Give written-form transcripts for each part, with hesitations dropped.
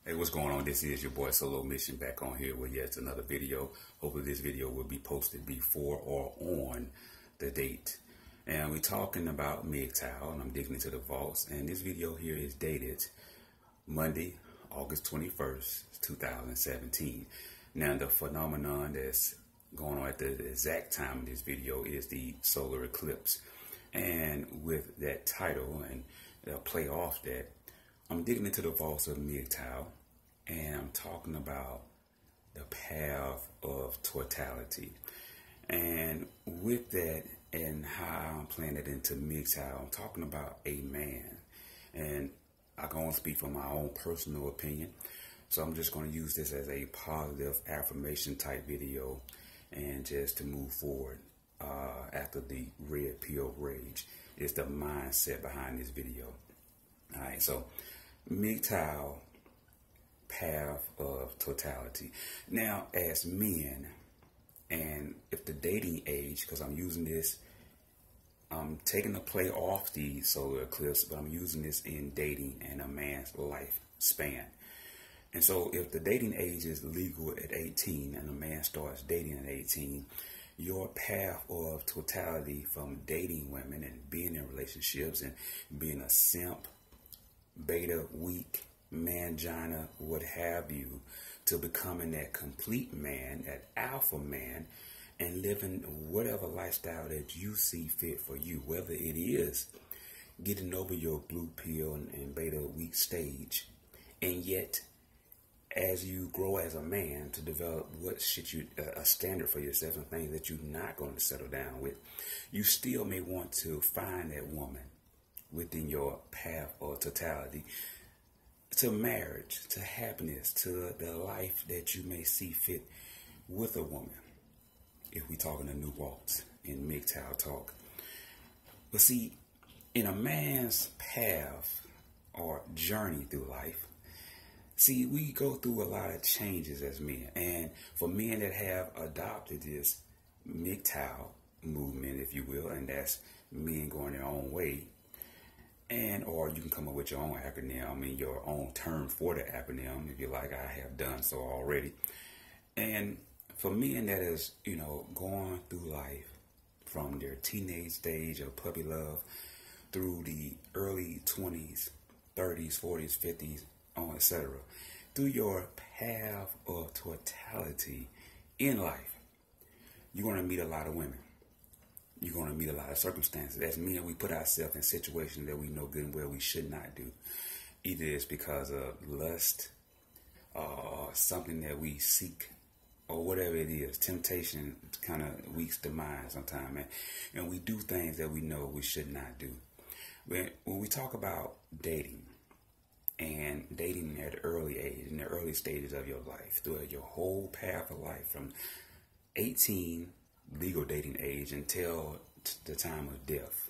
Hey, what's going on? This is your boy Solo Mission back on here with yet another video. Hopefully this video will be posted before or on the date. And we're talking about Mgtow, and I'm digging into the vaults. And this video here is dated Monday, August 21st, 2017. Now the phenomenon that's going on at the exact time of this video is the solar eclipse. And with that title and play off that, I'm digging into the vaults of Mgtow, and I'm talking about the path of totality. And with that and how I'm playing it into Mgtow, I'm talking about a man. And I can only speak from my own personal opinion. So I'm just going to use this as a positive affirmation type video and just to move forward after the red pill rage is the mindset behind this video. All right, so Mgtow, path of totality. Now, as men, and if the dating age, because I'm using this, I'm taking the play off the solar eclipse, but I'm using this in dating and a man's lifespan. And so if the dating age is legal at 18 and a man starts dating at 18, your path of totality from dating women and being in relationships and being a simp, beta, weak, mangina, what have you, to becoming that complete man, that alpha man, and living whatever lifestyle that you see fit for you, whether it is getting over your blue pill and beta weak stage, and yet as you grow as a man to develop what shit you a standard for yourself and things that you're not going to settle down with, you still may want to find that woman within your path of totality, to marriage, to happiness, to the life that you may see fit with a woman, if we're talking a new waltz in Mgtow talk. But see, in a man's path or journey through life, see, we go through a lot of changes as men. And for men that have adopted this Mgtow movement, if you will, and that's men going their own way, and or you can come up with your own acronym, I mean your own term for the acronym, if you like. I have done so already. And for men that is, going through life from their teenage stage of puppy love through the early 20s, 30s, 40s, 50s, on etc., through your path of totality in life, you're going to meet a lot of women. You're going to meet a lot of circumstances. As men, we put ourselves in situations that we know good and well we should not do. Either it's because of lust, something that we seek, or whatever it is. Temptation kind of weaks the mind sometimes, and we do things that we know we should not do. When we talk about dating, and dating at an early age, in the early stages of your life, throughout your whole path of life, from 18, legal dating age, until the time of death.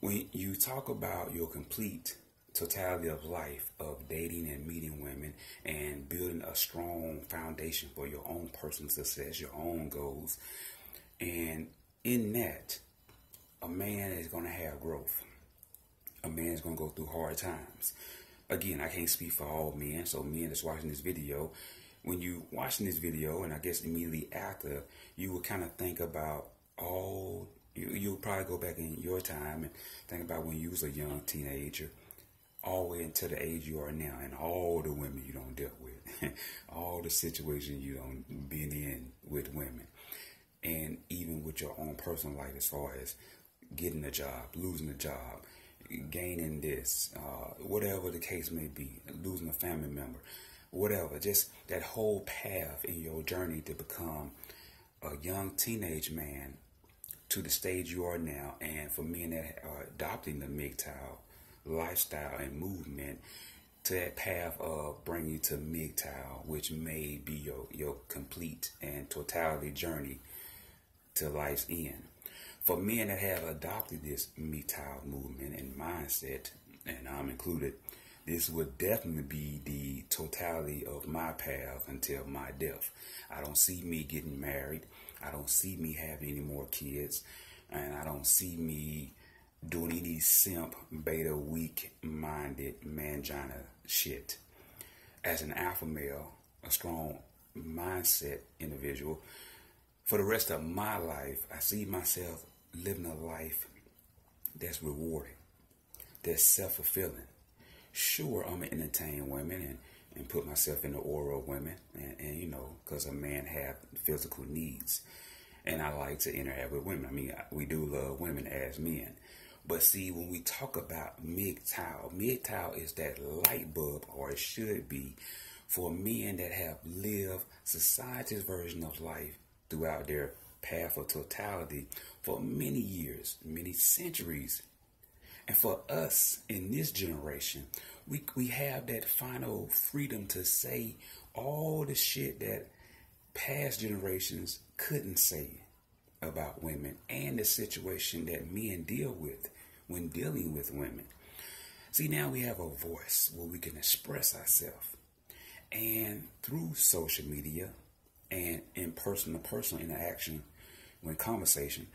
When you talk about your complete totality of life of dating and meeting women and building a strong foundation for your own personal success, your own goals, and in that, a man is going to have growth. A man is going to go through hard times. Again, I can't speak for all men, so men that's watching this video, when you watching this video, and I guess immediately after, you will kind of think about you'll probably go back in your time and think about when you was a young teenager, all the way into the age you are now, and all the women you don't deal with, all the situations you don't been in with women, and even with your own personal life as far as getting a job, losing a job, gaining this, whatever the case may be, losing a family member, whatever, just that whole path in your journey to become a young teenage man to the stage you are now. And for men that are adopting the Mgtow lifestyle and movement, to that path of bringing you to Mgtow, which may be your complete and totality journey to life's end. For men that have adopted this Mgtow movement and mindset, and I'm included, this would definitely be the totality of my path until my death. I don't see me getting married. I don't see me having any more kids. And I don't see me doing any simp, beta, weak-minded, mangina shit. as an alpha male, a strong mindset individual, for the rest of my life, I see myself living a life that's rewarding, that's self-fulfilling. Sure, I'm gonna entertain women and put myself in the aura of women, and you know, because a man have physical needs, and I like to interact with women. I mean, we do love women as men. But see, when we talk about Mgtow is that light bulb, or it should be, for men that have lived society's version of life throughout their path of totality for many years, many centuries. And for us in this generation, we have that final freedom to say all the shit that past generations couldn't say about women, and the situation that men deal with when dealing with women. See, now we have a voice where we can express ourselves. And through social media and in person-to-person interaction, when conversating,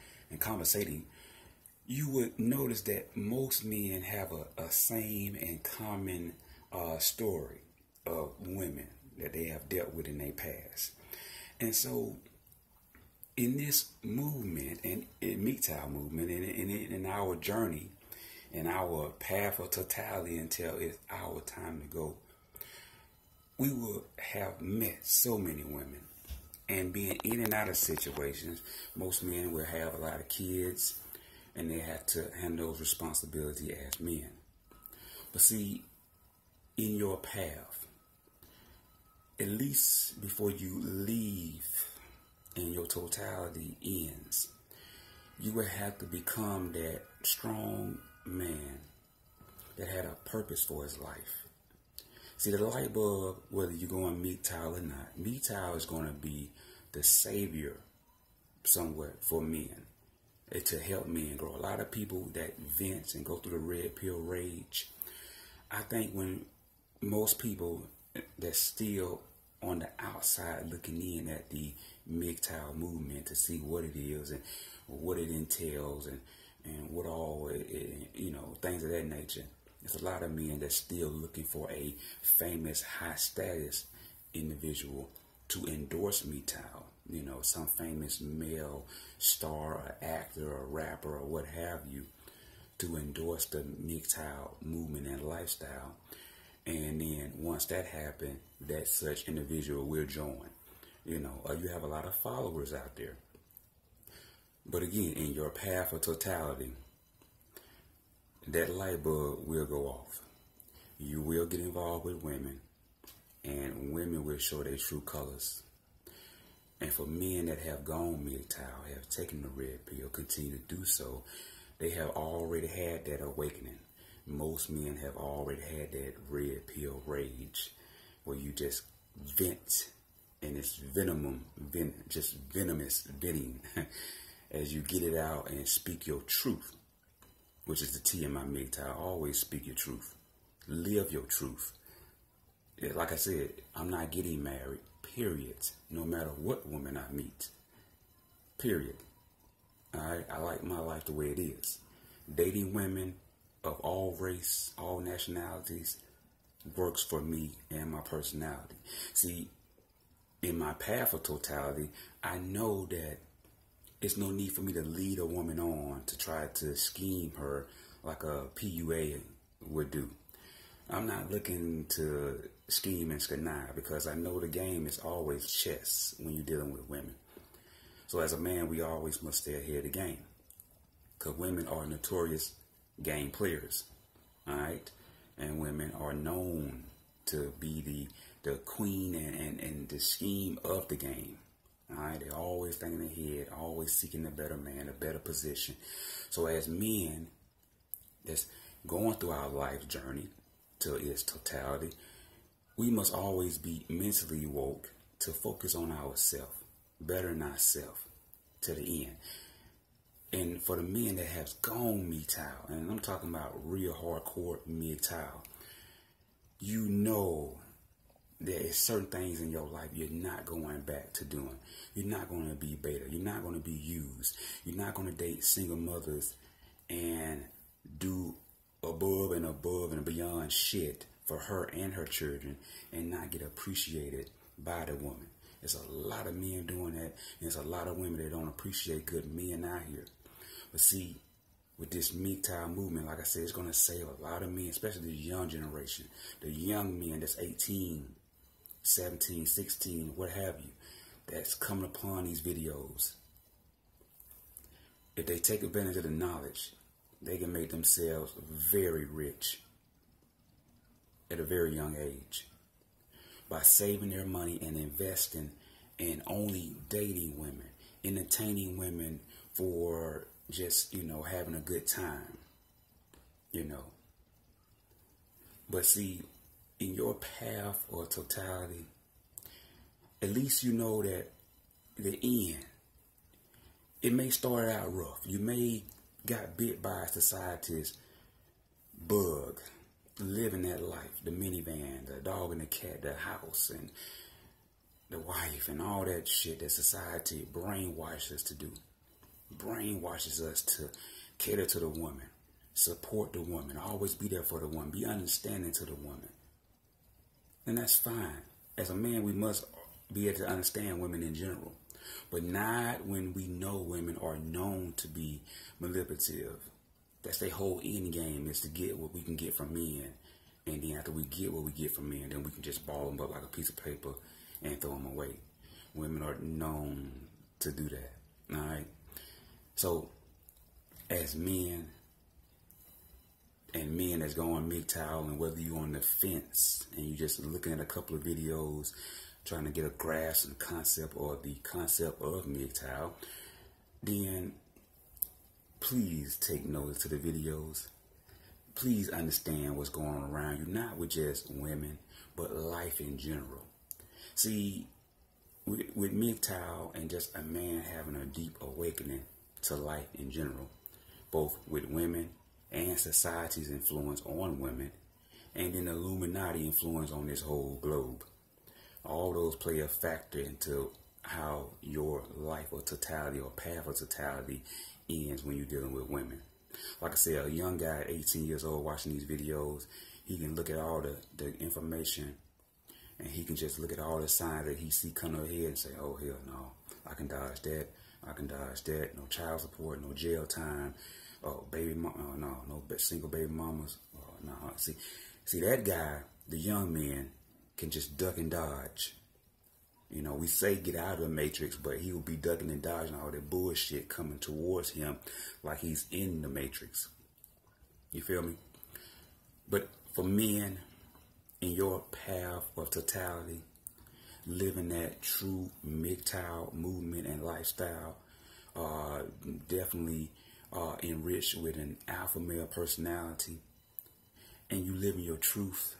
you would notice that most men have a same and common story of women that they have dealt with in their past. And so in this movement, and in Mgtow movement, and in our journey, in our path of totality until it's our time to go, we will have met so many women. And being in and out of situations, most men will have a lot of kids, and they have to handle those responsibilities as men. But see, in your path, at least before you leave and your totality ends, you will have to become that strong man that had a purpose for his life. See, the light bulb, whether you're going Mgtow or not, Mgtow is going to be the savior somewhat for men. It's to help men grow. A lot of people that vent and go through the red pill rage, I think when most people that's still on the outside looking in at the Mgtow movement to see what it is and what it entails and what all, you know, things of that nature. There's a lot of men that's still looking for a famous, high status individual to endorse Mgtow. You know, some famous male star or actor or rapper or what have you to endorse the Mgtow movement and lifestyle. And then once that happens, that such individual will join. You know, you have a lot of followers out there. But again, in your path of totality, that light bulb will go off. You will get involved with women, and women will show their true colors. And for men that have gone Mgtow, have taken the red pill, continue to do so, they have already had that awakening. Most men have already had that red pill rage where you just vent, and it's just venomous venting as you get it out and speak your truth, which is the T in my Mgtow. Always speak your truth. Live your truth. Like I said, I'm not getting married, period, no matter what woman I meet, period. Alright, I like my life the way it is. Dating women of all race, all nationalities, works for me and my personality. See, in my path of totality, I know that it's no need for me to lead a woman on to try to scheme her like a PUA would do. I'm not looking to scheme and connive because I know the game is always chess when you're dealing with women. So as a man, we always must stay ahead of the game, because women are notorious game players, all right? And women are known to be the queen and the scheme of the game. All right, they're always thinking ahead, always seeking a better man, a better position. So as men that's going through our life journey to its totality, we must always be mentally woke to focus on ourselves, bettering ourselves to the end. And for the men that have gone Mgtow, and I'm talking about real hardcore Mgtow, you know there is certain things in your life you're not going back to doing. You're not going to be beta. You're not going to be used. You're not going to date single mothers and do above and beyond shit for her and her children and not get appreciated by the woman. There's a lot of men doing that, and there's a lot of women that don't appreciate good men out here. But see, with this Mgtow movement, like I said, it's going to save a lot of men, especially the young generation, the young men that's 18, 17, 16, what have you, that's coming upon these videos. If they take advantage of the knowledge, they can make themselves very rich at a very young age by saving their money and investing in only dating women, entertaining women for just, having a good time, But see, in your path or totality, at least you know that the end, it may start out rough. You may got bit by society's bug, living that life, the minivan, the dog and the cat, the house and the wife and all that shit that society brainwashes us to do. Brainwashes us to cater to the woman, support the woman, always be there for the woman, be understanding to the woman. And that's fine. As a man, we must be able to understand women in general, but not when we know women are known to be manipulative. That's their whole end game, is to get what we can get from men. And then after we get what we get from men, then we can just ball them up like a piece of paper and throw them away. Women are known to do that. All right. So as men, and men that's going Mgtow, and whether you're on the fence and you're just looking at a couple of videos trying to get a grasp of the concept or the concept of Mgtow, then please take notice to the videos. Please understand what's going on around you, not with just women, but life in general. See, with Mgtow and just a man having a deep awakening to life in general, both with women and society's influence on women, and then the Illuminati influence on this whole globe. All those play a factor into how your life or totality or path of totality ends when you're dealing with women. Like I said, a young guy at 18 years old watching these videos, he can look at all the information, and he can just look at all the signs that he see coming ahead and say, oh, hell no, I can dodge that, I can dodge that, no child support, no jail time, oh, baby mama, no single baby mamas, no. See that guy, the young man, can just duck and dodge. We say get out of the matrix, but he will be ducking and dodging all that bullshit coming towards him like he's in the matrix. You feel me? But for men, in your path of totality, living that true Mgtow movement and lifestyle, definitely enriched with an alpha male personality, and you live in your truth,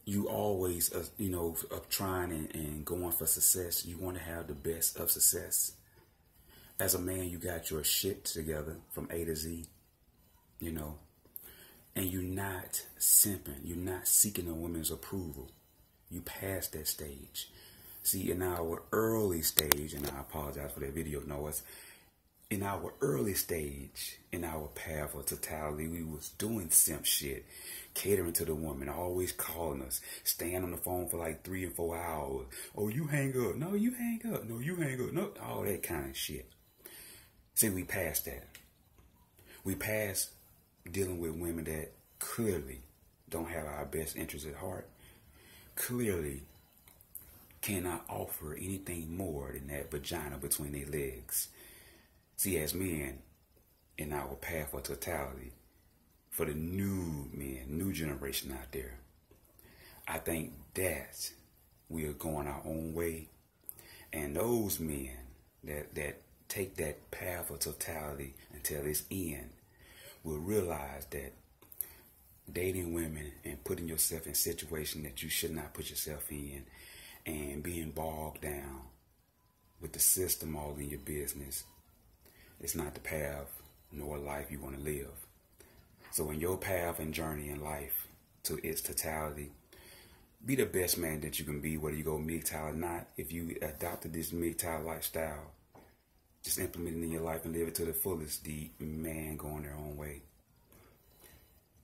you always, trying and going for success. You want to have the best of success. As a man, you got your shit together from A to Z, and you're not simping. You're not seeking a woman's approval. You passed that stage. See, in our early stage, and I apologize for that video noise, in our early stage, in our path of totality, we was doing simp shit, catering to the woman, always calling us, staying on the phone for like 3 and 4 hours. Oh, you hang up. No, you hang up. No, you hang up. No, all that kind of shit. See, we passed that. We passed dealing with women that clearly don't have our best interests at heart, clearly cannot offer anything more than that vagina between their legs. See, as men, in our path of totality, for the new men, new generation out there, I think that we are going our own way. And those men that take that path of totality until its end will realize that dating women and putting yourself in situations that you should not put yourself in, and being bogged down with the system all in your business, it's not the path nor life you want to live. So in your path and journey in life to its totality, be the best man that you can be, whether you go Mgtow or not. If you adopted this Mgtow lifestyle, just implement it in your life and live it to the fullest. The man going their own way.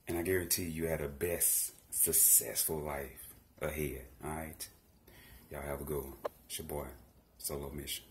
And I guarantee you have the best, successful life ahead. All right? Y'all have a good one. It's your boy, Solo Mission.